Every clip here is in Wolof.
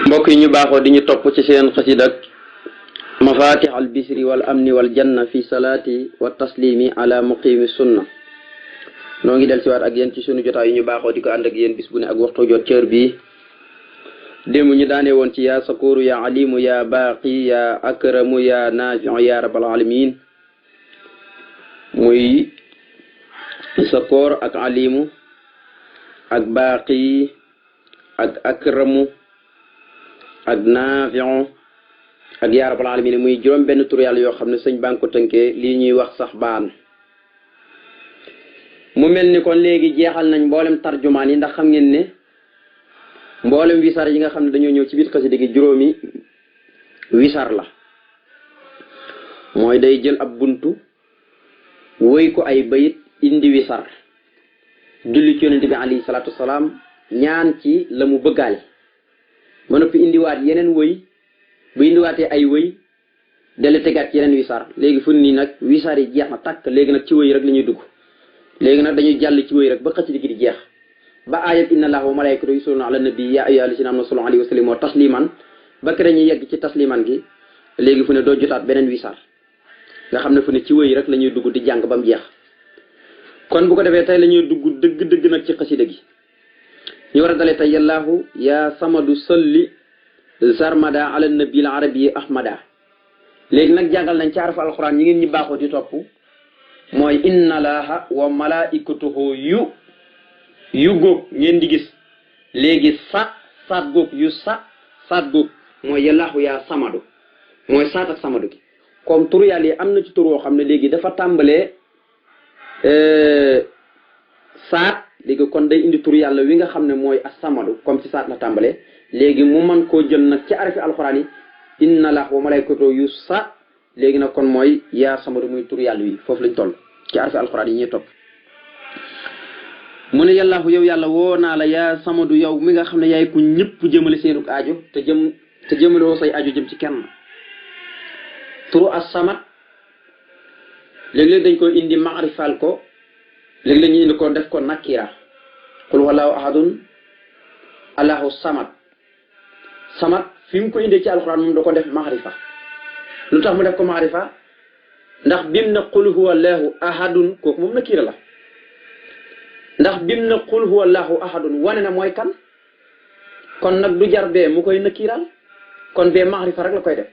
mbokk yi ñu baaxoo di ñu topp ci seen xasida ak mafatih al bisri wal amni wal janna fi salaati wa taslimi ala muqimi sunna noo ngi del siwaat ak yéen ci sunu jotaay yu ñu baaxoo di ko ànd ak yéen bis bu ne ak waxtu jot cër bii démb ñu daanee woon ci yaa sakuru ya alimu ya baaqi ya akramu ya nafiu ya rabbal alamin muy sakoor ak alimu ak baaqi ak akramu ak naafiu ak yaa rabbal alamin muy juróom benn tur yàlla yoo xam ne sëñ baa ngi ko tënkee lii ñuy wax sax baan mu mel ni kon léegi jeexal nañ mboolem tarjumaan yi ndax xam ngeen ne mboolem wisar yi nga xam ne dañoo ñëw ci biir xasida gi juróomi wisar la mooy day jël ab buntu woy ko ay bayit indi wisar julli ci yonente bi alayhi salaatu wasalaam ñaan ci la mu bëggaale ba noppi indiwaat yeneen woy bu indiwaatee ay woy dale tegaat ci yeneen wisar léegi fu nii nag wisar yi jeex na tàkk léegi nag ci woy rek la ñuy dugg léegi nag dañuy jàll ci woy rek ba xasida gi di jeex ba aayat inna allaha wa malaikatu yusalluna ala nabi ya ayyuha allazina amanu sallu alayhi wa sallimu tasliman ba kere ñu yegg ci tasliman gi léegi fu ne doo jotaat beneen wisar nga xam ne fu ne ci woy rek la ñuy dugg di jàng ba mu jeex kon bu ko defee tey la ñuy dugg dëgg nag ci xasida gi ñu war a dalee tey yallaahu yaa samadu salli zarmada ala nabil arabi ahmada léegi nag jàngal nañ ci araf alquran ñi ngeen ñi baaxoo di topp mooy inna laaha wa malaikatuhu yu góog ngeen di gis léegi saat góog yu saat góog mooy yallaahu yaa samadu mooy saat ak samadu gi comme tur yàlla yi am na ci tur woo xam ne léegi dafa tàmbalee saat léegi kon day indi tur yàlla wi nga xam ne mooy as-samadu comme ci saat la tàmbalee léegi mu mën koo jël nag ci arafi alxuraan yi inna laaha wa malaikatu yu léegi nag kon mooy yaa samadu muy tur yàlla wi foofu lañ toll ci arafi alxuraan yi ñuy topp mu ne yàllaahu yow yàlla woo naa la yaa samadu yow mi nga xam ne yaay ku ñëpp jëmale seenuk aajo te jëmale woo say aajo jëm ci kenn turu as-samad léeg-léeg dañ koy indi maarifal ko léeg-léeg ñu indi ko def ko nakira qul wallahu ahadun allahu samad fi mu ko indee ci alxuraan moom da ko def maarifa lu tax mu def ko maarifa ndax bim na qul huwa allahu ahadun kooku moom nakira la ndax bim na qul huwa allahu ahadun wane na mooy kan kon nag du jar bee mu koy nakiral kon bee maarifa rek la koy def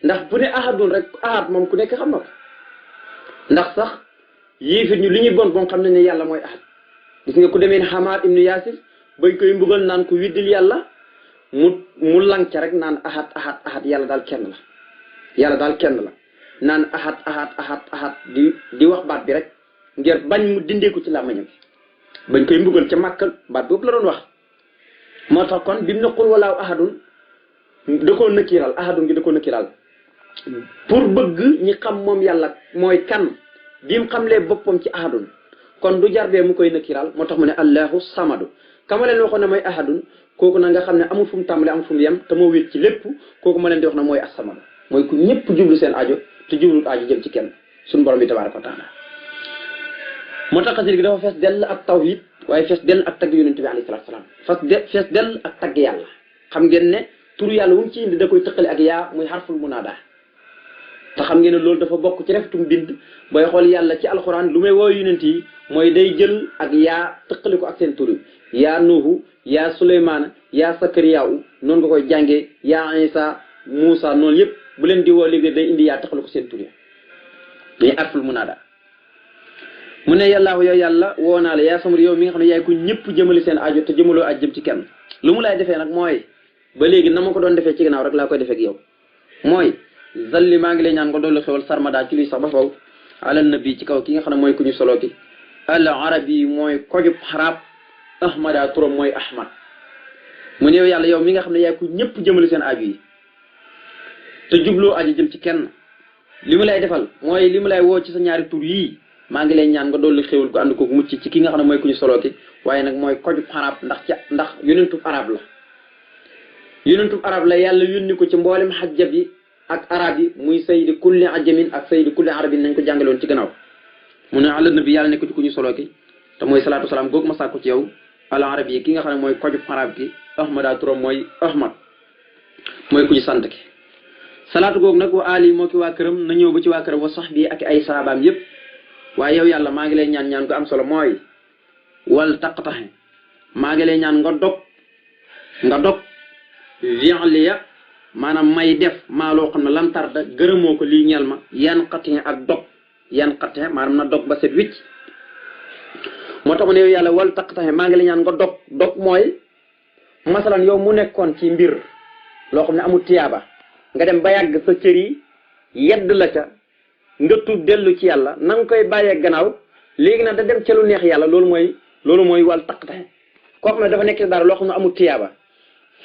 ndax bu ne ahadun rek ahad moom ku nekk xam na ko ndax sax yéefit ñu li ñuy bon xam nañ ne yàlla mooy ahad gis nga ku demee ne Hamad ibnu Yaasir bañ koy mbugal naan ko widdil yàlla mu lang ca rek naan ahad yàlla daal kenn la naan ahad di wax baat bi rek ngir bañ mu dindeeku ci làmmiñam bañ koy mbugal ca Màkka baat boobu la doon wax moo tax kon bi mu ne qul walaahu ahadun da koo nëkkiral ahadun gi da koo nëkkiral pour bëgg ñi xam moom yàlla mooy kan bi mu xamlee boppam ci ahadun kon du jarbee mu koy nëkkiral moo tax mu ne allahu samadu kama leen waxoon ne mooy ahadun kooku nag nga xam ne amul fu mu tàmbalee amul fu mu yem te moo wét ci lépp kooku ma leen di wax na mooy as-samadu mooy ku ñëpp jublu seen aajo te jublu aajo jëm ci kenn suñu borom bi tabaaraka wa taala moo tax xasida gi dafa fees dell ak tawhid waaye fees dell ak tagg yonent bi alayhi salaatu salaam fees dell ak tagg yàlla xam ngeen ne tur yàlla wu mu ci indi da koy tëqale ak yaa muy xarful munaada te xam ngeen ne loolu dafa bokk ci reftum bind booy xool yàlla ci alxuraan lu may woo yonent yi mooy day jël ak yaa tëqale ko ak seen tur yi yaa nuuhu yaa suleymaana yaa sakariyaawu noonu nga koy jàngee yaa isa muusa noonu yëpp bu leen di woo léegi day indi yaa tëqale ko seen tur yi day xarful munaada mu ne yàllaahu yow yàlla woo naa la yaa samadu yow mi nga xam ne yaay ko ñëpp jëmale seen aajo te jëmaloo aj jëm ci kenn lu mu lay defee nag mooy ba léegi na ma ko doon defee ci gannaaw rek laa koy defee ak yow mooy zalli maa ngi lay ñaan nga dolli xewal sarmada ci luy sax ba faw ala nabi ci kaw ki nga xam ne mooy ku ñu solo ki al arabi mooy kojub xarab ahmada turam mooy ahmad mu ne yow yàlla yow mi nga xam ne yaay ko ñëpp jëmale seen aajo yi te jubloo aajo jëm ci kenn li mu lay defal mooy li mu lay woo ci sa ñaari tur yii maa ngi lay ñaan nga dolli xewal ko ànd ko mucc ci ki nga xam ne mooy ku ñu solo ki waaye nag mooy kojub xarab ndax yonentub arab la yonentub arab la yàlla yónni ko ci mboolem xajjab yi ak arab yi muy saydi kulli ajamin ak saydi kulli arabin nañ ko jàngaloon ci gannaaw mu ne ala nabi yàlla nekk ci ku ñu solo ki te mooy salaatu salaam googu ma sàkku ci yow al arab yi ki nga xam ne mooy kojub arab ki ahmada turam mooy ahmad mooy ku ñu sant ki salaatu googu nag wa ali moo ki waa këram na ñëw ba ci waa këram wa sax bi ak ay saabaam yépp waaye yow yàlla maa ngi lay ñaan ñaan ko am solo mooy wal taqtaxe maa ngi lay ñaan nga dog vianlia maanaam may def maa loo xam ne lam tarda gërëmoo ko lii ñel ma yan xatine ak dog yan xatine maanaam na dog ba set wicc moo tax ma ne yow yàlla wal taqtaxe maa ngi lay ñaan nga dog mooy masalan yow mu nekkoon ci mbir loo xam ne amul tiyaaba nga dem ba yàgg sa cër yi yedd la ca nga tuub dellu ci yàlla na nga koy bàyyee gannaaw léegi nag da dem ca lu neex yàlla loolu mooy wal taqtaxe koo xam ne dafa nekk ci dara loo xam ne amul tiyaaba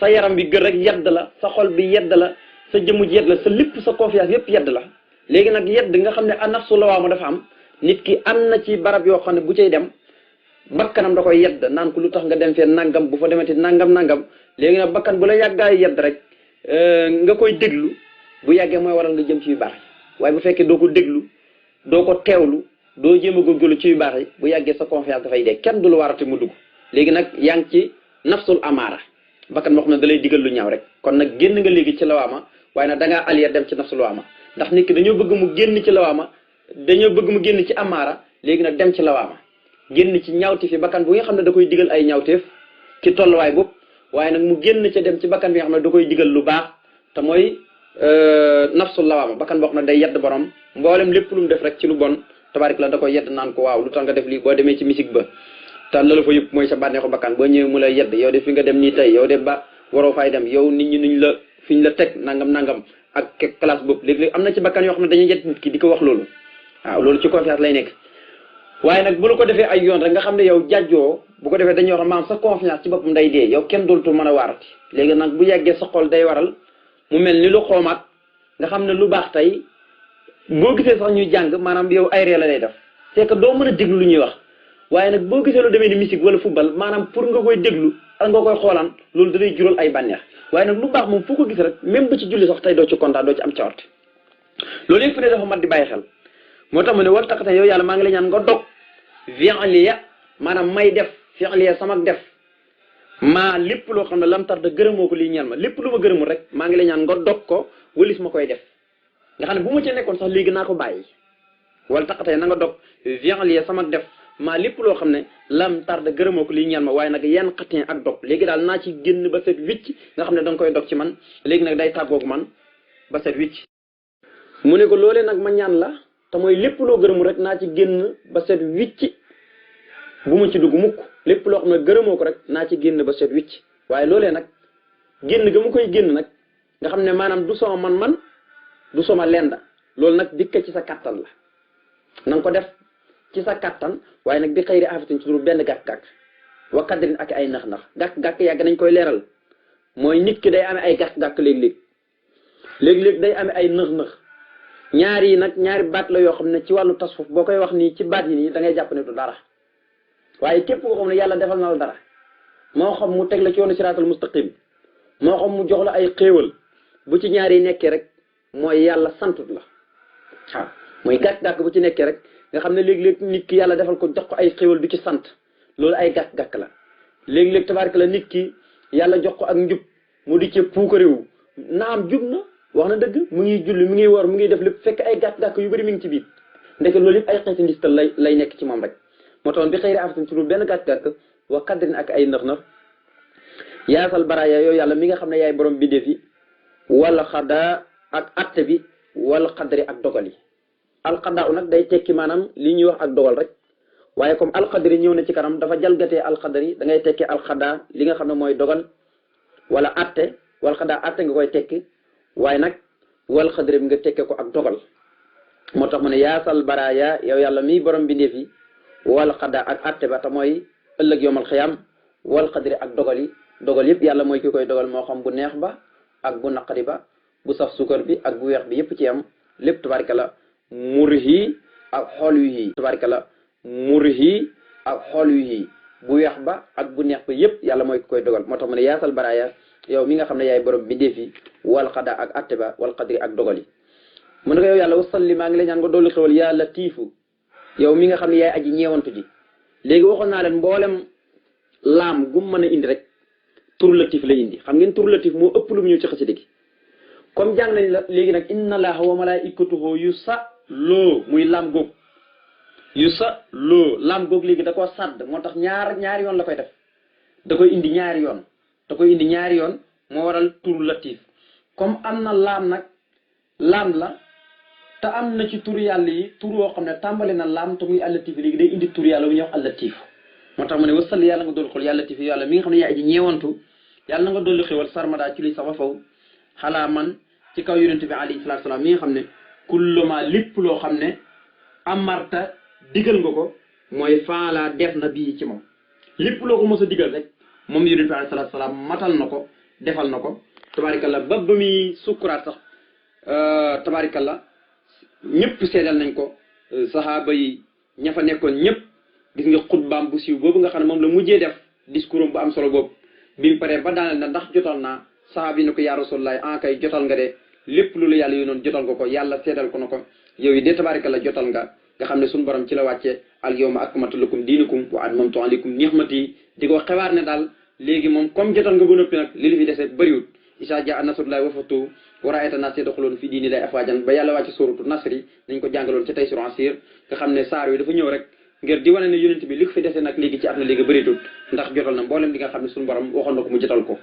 sa yaram bi gën rek yedd la sa xol bi yedd la sa jëmm ji yedd la sa lépp sa confiance yépp yedd la léegi nag yedd nga xam ne nafsu lawaama dafa am nit ki am na ci barab yoo xam ne bu cay dem bakkanam da koy yedd naan ko lu tax nga dem fee nangam bu fa demati nangam léegi nag bakkan bu la yàggaay yedd rek nga koy déglu bu yàggee mooy waral nga jëm ci yu baax yi waaye bu fekkee doo ko déglu doo ko teewlu doo jéem a góorgóorlu ci yu baax yi bu yàggee sa confiance dafay dee kenn du lu warati mu dugg léegi nag yaa ngi ci nafsul amaara bakkan moo xam ne da lay digal lu ñaaw rek kon nag génn nga léegi ci lawaama waaye nag da ngaa allier dem ci nafsul lawaama ndax nit ki dañoo bëgg mu génn ci lawaama dañoo bëgg mu génn ci amaara léegi nag dem ci lawaama génn ci ñaawteef yi bakkan bu nga xam ne da koy digal ay ñaawteef ci tolluwaay boobu waaye nag mu génn ca dem ci bakkan bi nga xam ne da koy digal lu baax te mooy nafsul lawaama bakkan boo xam ne day yedd borom mboolem lépp lu mu def rek ci lu bon tabarik la da koy yedd naan ko waaw lu tax nga def lii boo demee ci musique ba te lala fa yëpp mooy sa bànneexu bakkan boo ñëwee mu lay yedd yow de fi nga dem nii tey yow de ba waroo fay dem yow nit ñi nuñ la fi ñu la teg nangam ak classe boobu léegi am na ci bakkan yoo xam ne dañuy yedd nit ki di ko wax loolu waaw loolu ci confiance lay nekk waaye nag bu la ko defee ay yoon rek nga xam ne yow jàjjoo bu ko defee dañuy wax maam sa confiance ci boppam day dee yow kenn dootul mën a waarati léegi nag bu yàggee sa xol day waral mu mel ni lu xoomaat nga xam ne lu baax tey boo gisee sax ñuy jàng maanaam yow ay ree la lay def c'est que doo mën a déglu lu ñuy wax waaye nag boo gisee lu demee ni musique wala football maanaam pour nga koy déglu ak nga koy xoolaan loolu danay jural ay bànneex waaye nag lu baax moom fu ko gis rek même ba ci julli sax tey doo ci kontaan doo ci am cawarte loolu yëpp ne dafa mat di bàyyi xel moo tax mu ne war taxate yow yàlla maa ngi lay ñaan nga dog fi'liya maanaam may def fi'liya sama def maa lépp loo xam ne lam tar da gërëmoo ko lii ñeel ma lépp lu ma gërëmul rek maa ngi lay ñaan nga dog ko walis ma koy def nga xam ne bu ma ci nekkoon sax léegi naa ko bàyyi wala taxatee na nga dog fi'liya sama def maa lépp loo xam ne lam tar da gërëmoo ko lii ñeel ma waaye nag yan xatin ak dog léegi daal naa ci génn ba set wicc nga xam ne da nga koy dog ci man léegi nag day tàggoog man ba set wicc mu ne ko loolee nag ma ñaan la te mooy lépp loo gërëmu rek naa ci génn ba set wicc bu ma ci dugg mukk lépp loo xam ne gërëmoo ko rek naa ci génn ba set wicc waaye loolee nag génn ga mu koy génn nag nga xam ne maanaam du sama man du sama lenda loolu nag dikka ci sa kattan la na nga ko def ci sa kattan waaye nag bi xëyri afatin ci dul benn gàkk-gàkk wa kadrin ak ay nax-nax gàkk-gàkk yàgg nañ koy leeral mooy nit ki day amee ay gàkk-gàkk léeg-léeg day amee ay nëx-nëx ñaar yi nag ñaari baat la yoo xam ne ci wàllu tasawuf boo koy wax nii ci baat yi nii da ngay jàpp ne du dara waaye képp koo xam ne yàlla defal na la dara moo xam mu teg la ci yoonu siraatal mustaqim moo xam mu jox la ay xéewal bu ci ñaar yi nekkee rek mooy yàlla santut la waaw mooy gàkk-gàkk bu ci nekkee rek nga xam ne léeg-léeg nit ki yàlla defal ko jox ko ay xéewal du ci sant loolu ay gàkk-gàkk la léeg-léeg tabaaraka la nit ki yàlla jox ko ak njub mu di ci puukarewu naam jub na wax na dëgg mu ngi julli mu ngi war mu ngi def lépp fekk ay gàkk-gàkk yu bëri mi ngi ci biir ndeke loolu yëpp ay xeeti ndistal lay nekk ci moom rek moo taxoon bi xëyri afatin ci lu benn gàkk-gàkk wa kadrin ak ay nëx-nëx yaasal baraaya yow yàlla mi nga xam ne yaay borom bindéef yi wala xadaa ak atte bi wala xadri ak dogal yi alxadaa u nag day tekki maanaam li ñuy wax ak dogal rek waaye comme alxadri ñëw na ci kanam dafa jalgatee alxadri da ngay tekki alxadaa li nga xam ne mooy dogal wala atte wala xadaa atte nga koy tekki waaye nag wal xadri bi nga tekke ko ak dogal moo tax mu ne yaasal baraaya yow yàlla mi borom bindéef yi wal xadaa ak atte ba te mooy ëllëg yomal xiyam wal xadri ak dogal yëpp yàlla mooy ki koy dogal moo xam bu neex ba ak bu naqari ba bu saf sukar bi ak bu weex bi yëpp ci am lépp tabaraka la murhi ak xool wi tabaraka la murhi ak xool wi bu weex ba ak bu neex ba yëpp yàlla mooy ki koy dogal moo tax mu ne yaasal baraaya yow mi nga xam ne yaay borom bi defi wal xadaa ak atte ba wal xadri ak dogal yi mu ne ko yow yàlla wasalli maa ngi lay ñaan nga dolli xewal yaa latiifu yow mi nga xam ne yaay aji ñeewantu ji léegi waxoon naa leen mboolem laam gum mën a indi rek tur latif la indi xam ngeen tur latif moo ëpp lu mu ñëw ci xasida gi comme jàng nañ la léegi nag inna allaha wa malaikatuhu yusalloo muy lam góog yusalloo lam góog léegi da koo sàdd moo tax ñaari yoon la koy def da koy indi ñaari yoon moo waral turu latif comme am na laam nag laam la te am na ci turu yàlla yi tur woo xam ne tàmbali na laam te muy allatif léegi day indi turu yàlla bu ñuy wax allatif moo tax mu ne wasal yàlla nga dolli xol yàlla latif yàlla mi nga xam ne yaa aji ñeewantu yàlla na nga dolli xewal sarmada ci luy sax ba faw xalaa man ci kaw yonente bi alayhi salaatu salaam mi nga xam ne kulluma lépp loo xam ne amarta digal nga ko mooy faala def na bii ci moom lépp loo ko mos a digal rek moom yonente bi alayhi salaatu salaam matal na ko defal na ko tabaarikalla ba muy sukkuraat sax tabaarikalla ñëpp seedal nañ ko saxaaba yi ña fa nekkoon ñëpp gis nga xutbaam bu siiw boobu nga xam ne moom la mujjee def discours am bu am solo boobu bi mu paree ba daaneel na ndax jotal naa saxaaba yi ne ko yaa rasulullaah en kay jotal nga de lépp lu la yàlla yu noonu jotal nga ko yàlla seedal ko na ko yow yi de tabaarikalla jotal nga xam ne suñu borom ci la wàcce al yawma akmaltu lakum diinakum wa atmamtu alaykum ni'mati di ko xewaar ne daal léegi moom comme jotal nga ba noppi nag li fi dese bëriwut isa jaa nasrullahi wa fathu wa ra'ayta naas yadxuluuna fi diinillahi afwaajan ba yàlla wàcce suuratu nasri nañ ko jàngaloon ci Taysiir Asiir nga xam ne saar wi dafa ñëw rek ngir di wane ne yonent bi li ko fi dese nag léegi ci at na léegi bëritut ndax jotal na mboolem li nga xam ne suñu borom waxoon na ko mu jotal ko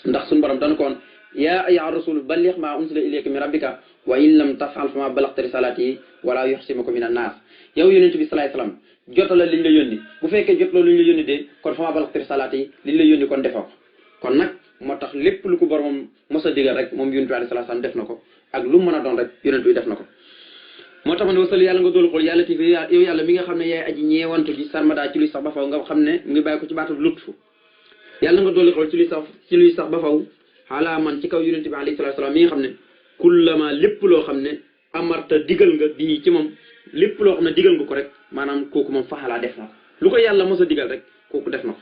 ndax suñu borom dana koon yaa ayyuha rasul balligh maa unzila ilayka min rabbika wa in lam taf'al fa ma ballagta risalati wala yuhsimuka min an-naas yow yonent bi salaay salaam jotala liñ la yónni bu fekkee jotaloo liñ la yónni de kon fa ma ballagta risalati liñ la yónni kon defoo kon nag moo tax lépp lu ko boromam mos a digal rek moom yonent bi alayhi salaam def na ko ak lu mu mën a doon rek yonent bi def na ko moo tax ma ne wasal yàlla nga doolu xool yàlla ti fi yow yàlla mi nga xam ne yaay aji ñeewantu ji sarmada ci luy sax ba faw nga xam ne mu ngi bàyyi ko ci baatu lutfu yàlla nga doolu xool ci luy sax ba faw xaalaa man ci kaw yonent bi alayhi salaam mi nga xam ne kullama lépp loo xam ne amarta digal nga bii ci moom lépp loo xam ne digal nga ko rek maanaam kooku moom faxalaa def na ko lu ko yàlla mos a digal rek kooku def na ko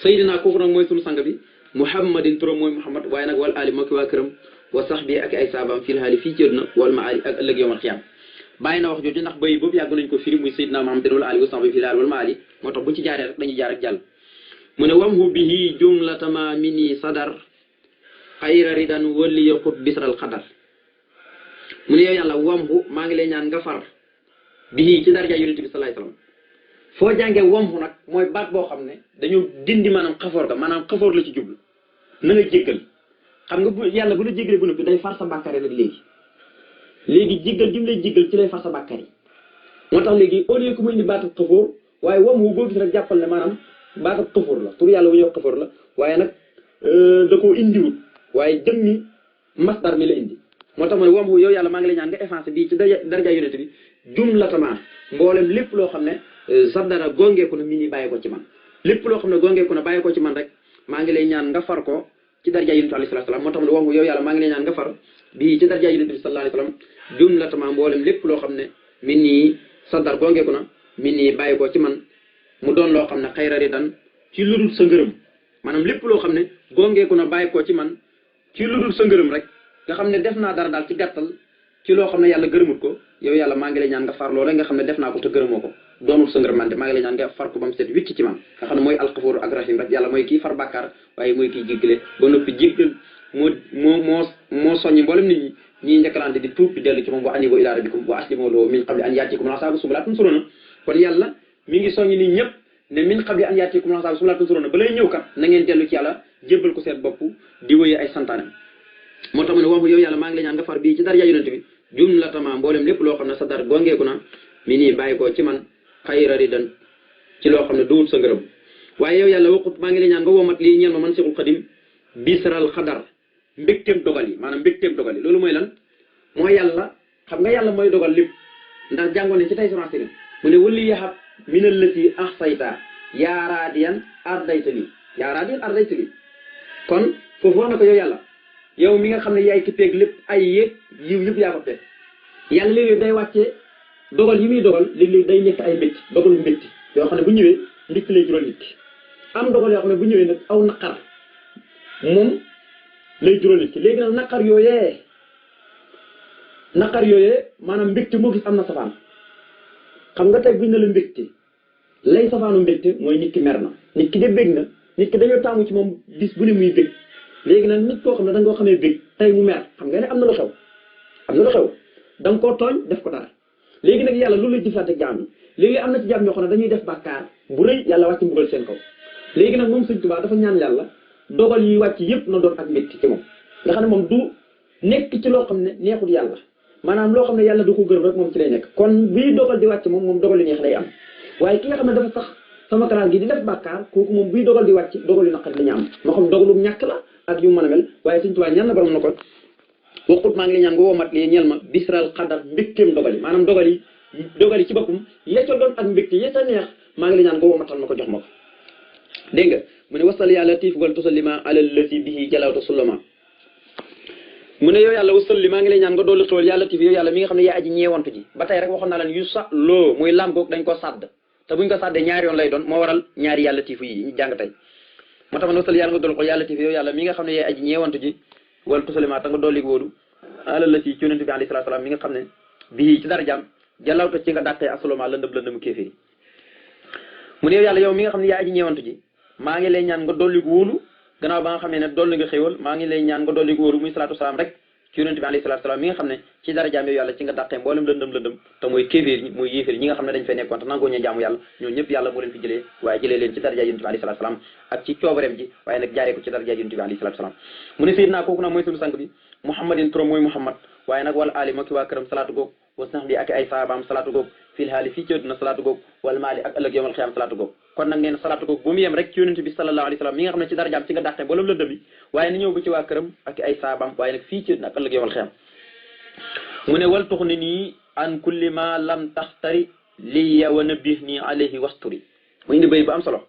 sayidina kooku nag mooy sunu sang bi muhammadin turam mooy muhammad waaye nag wal ali moo ki waa këram wa sax bi ak ay saabaam fil haali fii ci àdduna wal maali ak ëllëg yawmal xiyaam bàyyi na wax jooju ndax bay boobu yàgg nañ ko firi muy sayidina muhammadin wal ali wa sax bi fil haali wal maali moo tax buñ ci jaaree rek dañuy jaar ak jàll mu ne wamhu bihi jumlatama mini sadar xayra ridan wali yaqut bisral xadar mu ne yow yàlla wamhu maa ngi lay ñaan nga far bihi ci darja yonent bi salaay salaam foo jàngee wamhu nag mooy baat boo xam ne dañu dindi maanaam xafoor ga maanaam xafoor la ci jublu na nga jéggal xam nga bu yàlla bu la jéggalee bu noppi day far sa bàkkaar nag léegi jéggal gi mu lay jéggal ci lay far sa bàkkaar yi moo tax léegi au lieu que mu indi baatu xafoor waaye wamhu boo gis rek jàppal ne maanaam baatu xafoor la tur yàlla bu ñuy wax xafoor la waaye nag da koo indiwul waaye jëmmi masdar mi la indi moo tax ma ne wamhu yow yàlla maa ngi lay ñaan nga effacé bii ci darja yonent bi jumlatama mboolem lépp loo xam ne saddara gongeeku na mi ni bàyyi ko ci man lépp loo xam ne gongeeku na bàyyi ko ci man rek maa ngi lay ñaan nga far ko ci darja yonent bi alayhi salaam moo tax ma ne wamhu yow yàlla maa ngi lay ñaan nga far bii ci darja yonent bi sallallahu alayhi wasallam jumlatama mboolem lépp loo xam ne mi nii saddar gongeeku na mi nii bàyyi ko ci man mu doon loo xam ne xayra ridan ci ludul sa ngërëm maanaam lépp loo xam ne gongeeku na bàyyi ko ci man ci ludul sa ngërëm rek nga xam ne def naa dara daal ci gàttal ci loo xam ne yàlla gërëmut ko yow yàlla maa ngi lay ñaan nga far loolu rek nga xam ne def naa ko te gërëmoo ko doonul sa ngërëm man de maa ngi lay ñaan nga far ko ba mu set wicc ci man nga xam ne mooy alxafuur ak rahim rek yàlla mooy kii far bàkkaar waaye mooy kii jéggale ba noppi jéggal moo soññi mboolem nit ñi ñiy njëkkalante di tuub di dellu ci moom wa anibu ila rabbikum wa aslimu lahu min qabli an yaatikum asaabu summa laa tunsuruna kon yàlla mi ngi soññi nit ñëpp ne min qabli an yaatikum asaabu summa laa tunsuruna ba lay ñëw kat na ngeen dellu ci yàlla jébbal ko seen bopp di wéye ay santaanam moo tax ma ne wamhu yow yàlla maa ngi lay ñaan nga far bii ci darja yonent bi jumlatama mboolem lépp loo xam ne sa dar gongeeku na mi nii bàyyi ko ci man xayra ridan ci loo xam ne duwul sa ngërëm waaye yow yàlla waxut maa ngi lay ñaan nga womat lii ñeen ma man Seexul Xadim bisral xadar mbégteem dogal yi maanaam mbégteem dogal yi loolu mooy lan mooy yàlla xam nga yàlla mooy dogal lépp ndax jàngoon ne ci tay suransiri mu ne wali yaxab minal lati ahsayta yaaraadiyan ardaytali kon foofu wax na ko yow yàlla yow mi nga xam ne yaay ki peeg lépp ay yéeg yiw yëpp yaa ko peeg yàlla léeg-léeg day wàccee dogal yi muy dogal léeg-léeg day nekk ay mbétti dogalu mbétti yoo xam ne bu ñëwee ndikk lay jural nit ki am dogal yoo xam ne bu ñëwee nag aw naqar moom lay jural nit ki léegi nag naqar yooyee maanaam mbégte moo gis am na safaan xam nga tey buñ ne la mbégte lay safaanu mbégte mooy nit ki mer na nit ki de bég na nit ki dañoo taamu ci moom bis bu ne muy bég léegi nag nit koo xam ne da nga koo xamee bég tey mu mer xam nga ne am na lu xew da nga koo tooñ def ko dara léegi nag yàlla loolu lay jëflante ak jaam yi léegi am na ci jaam ñoo xam ne dañuy def bàkkaar bu rëy yàlla wàcc mbugal seen kaw léegi nag moom Sëñ Tuubaa dafa ñaan yàlla dogal yi wàcc yëpp na doon ak métti ci moom nga xam ne moom du nekk ci loo xam ne neexul yàlla maanaam loo xam ne yàlla du ko gërëm rek moom ci lay nekk kon bii dogal di wàcc moom dogal yu neex lay am waaye ki nga xam ne dafa sax sama kalaas gi di def bàkkaar kooku moom bii dogal di wàcc dogal yu naqari la ñu am moo xam dogalu ñàkk la ak yu mën a mel waaye Sëñ Tuubaa ñaan na borom na ko waxut maa ngi lay ñaan nga woomat li ñeel ma bisral xadar mbégteem dogal yi maanaam dogal yi ci boppam ya ca doon ak mbégte ya ca neex maa ngi lay ñaan nga woomatal ma ko jox ma ko dégg nga mu ne wasal yàlla tiif wal tusallima alal lati bihi jalawta sullama mu ne yow yàlla wasalli maa ngi lay ñaan nga dolli xéwal yàlla tiif yow yàlla mi nga xam ne yaa aji ñeewantu ji ba tey rek waxoon naa leen yu sa loo muy lam goog dañ ko sàdd te buñ ko sàddee ñaari yoon lay doon moo waral ñaari yàlla tiif yi ñu jàng tey moo tax man wasal yàlla nga dolli ko yàlla tiif yow yàlla mi nga xam ne yaa aji ñeewantu ji wal tusallima ta nga dolli wóolu alal lati ci yonent bi alayhi salaatu salaam mi nga xam ne bii ci dara jàmm jalawta ci nga dàqee asoloma lëndëm kéeféeri mu ne yow yàlla yow mi nga xam ne yaa aji ñeewantu ji maa ngi lay ñaan nga dolli wóolu gannaaw ba nga xam ne dolli nga xéwal maa ngi lay ñaan nga dolli wóolu muy salaatu salaam rek ci yonent bi alayhi salaatu salaam mi nga xam ne ci dara jaam yow yàlla ci nga dàqee mboolem lëndëm te mooy kéeféer ñi mooy yéeféer ñi nga xam ne dañ fay nekkoon te nangoo ñu jaamu yàlla ñoo ñëpp yàlla moo leen fi jëlee waaye jëlee leen ci dara jaay yonent bi alayhi salaatu salaam ak ci coobareem ji waaye nag jaaree ko ci dara jaay yonent bi alayhi salaatu salaam mu ne sayyidina kooku nag mooy sunu sang bi muhammadin turam mooy muhammad waaye nag wala ali maki waa këram salaatu goog was nax bi ak ay saabaam salaatu goog fil haali fii ci àdduna salaatu goog wala maali ak ëllëg yawmal xiyaam salaatu goog kon nag nee na salaatu goog bu mu yem rek ci yonent bi sallallahu alayhi wa sallam mi nga xam ne ci darajaam ci nga dàqee boolem la dëbi waaye na ñëw ba ci waa këram ak ay saabaam waaye nag fii ci àdduna ak ëllëg yawmal xiyaam mu ne wal tux ni nii an kulli ma lam taxtari liya wa nabih nii alayhi wasturi mu indi béy bu am solo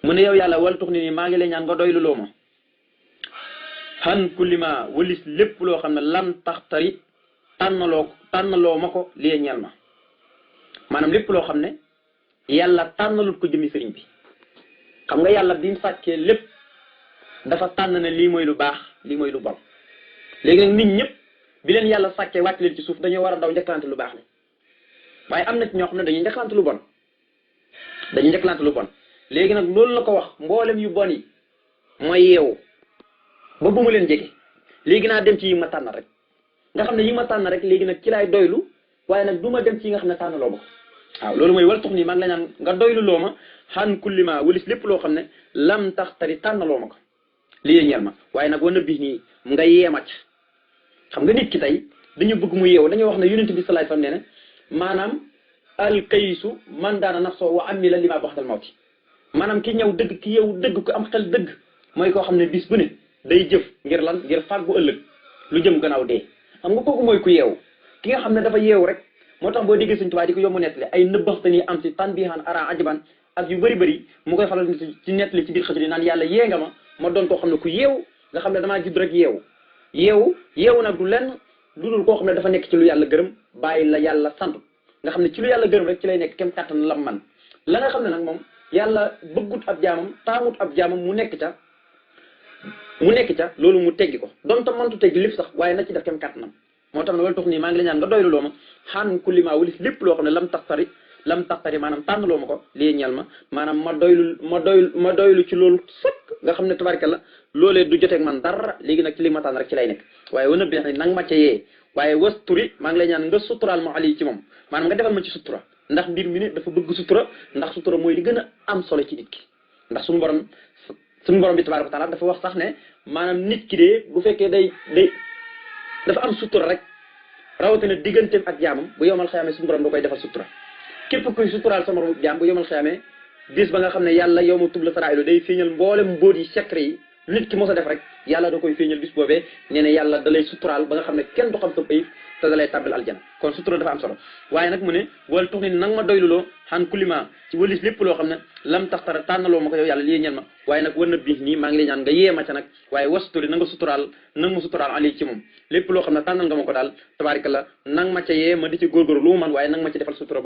mu ne yow yàlla wal tux ni nii maa ngi lay ñaan nga doylu loo ma an kulli ma walis lépp loo xam ne lam taxtari tànnaloo ma ko liy ñeel ma maanaam lépp loo xam ne yàlla tànnalut ko jëmi sëriñ bi xam nga yàlla bi mu sàkkee lépp dafa tànn ne lii mooy lu baax lii mooy lu bon léegi nag nit ñëpp bi leen yàlla sàkkee wàcc leen ci suuf dañoo war a daw njëkkalante lu baax la waaye am na ci ñoo xam ne dañuy njëkkalante lu bon léegi nag loolu la ko wax mboolem yu bon yi mooy yeewu ba bu mu leen jege léegi naa dem ci yi ma tànn rek nga xam ne yi ma tànn rek léegi nag ci laay doylu waaye nag du ma dem ci yi nga xam ne tànnaloo ma waaw loolu mooy wal tux nii maa ngi la ñaan nga doylu loo ma xan kullima walis lépp loo xam ne lam tax tari tànnaloo ma ko lii ñeel ma waaye nag wana bi nii nga yeemac xam nga nit ki tey dañu bëgg mu yeewu dañoo wax ne yonent bi sallallahu alayhi wasallam nee na maanaam alkayisu man daana nafsoo wa amila lima baxdal mawti maanaam ki ñëw dëgg ki yeewu dëgg ko am xel dëgg mooy koo xam ne bis bu ne day jëf ngir lan ngir fàggu ëllëg lu jëm gannaaw dee xam nga kooku mooy ku yeewu ki nga xam ne dafa yeewu rek moo tax boo déggee Sëñ Tuubaa di ko yomb nettali ay nëbbaxtani am si tan bihaan ara ajaban ak yu bëri mu koy faral ci nettali ci biir xëcc di naan yàlla yee nga ma doon koo xam ne ku yeewu nga xam ne damaa judd rek yeewu nag du lenn lu dul koo xam ne dafa nekk ci lu yàlla gërëm bàyyi la yàlla sant nga xam ne ci lu yàlla gërëm rek ci lay nekk kem kàttan lam man la nga xam ne nag moom yàlla bëggut ab jaamam taamut ab jaamam mu nekk ca loolu mu teggi ko donte mëntu teggi lépp sax waaye na ci def kem kàttanam moo tax ne wala tax nii maa ngi la ñaan nga doylu loo ma xaan kulima walis lépp loo xam ne lam taxtari maanaam tànnaloo ma ko lii ñeel ma maanaam ma doylu ci loolu sëkk nga xam ne tabaraka la loolee du joteeg man dara léegi nag ci li ma tànn rek ci lay nekk waaye wana bi nag ma ca yee waaye wasturi maa ngi lay ñaan nga suturaal ma ali ci moom maanaam nga defal ma ci sutura ndax mbir mi ne dafa bëgg sutura ndax sutura mooy li gën a am solo ci nit ki ndax suñu borom bi tabaraka taala dafa wax sax ne maanaam nit ki de bu fekkee day dafa am sutura rek rawatina digganteem ak jaamam bu yomal xayaamee suñu borom da koy defal sutura képp kuy suturaal sa moromu jaam bu yomal xayaamee bis ba nga xam ne yàlla yow ma tubla saraa'ilu day feeñal mboolem mbóot yi secret yi nit ki mos a def rek yàlla da koy feeñal bis boobee nee na yàlla da lay suturaal ba nga xam ne kenn du xam sa ayib te da lay tàbbil aljana kon sutura dafa am solo waaye nag mu ne wala tux ni nang ma doyluloo xan kulima ci walis lépp loo xam ne lam taxtara tànnaloo ma ko yow yàlla lii ñel ma waaye nag war na bi nii maa ngi lay ñaan nga yee ma ca nag waaye wasturi na nga suturaal ali ci moom lépp loo xam ne tànnal nga ma ko daal tabaarikalla nang ma ca yee ma di ci góorgóorlu lu mu man waaye nang ma ci defal sutura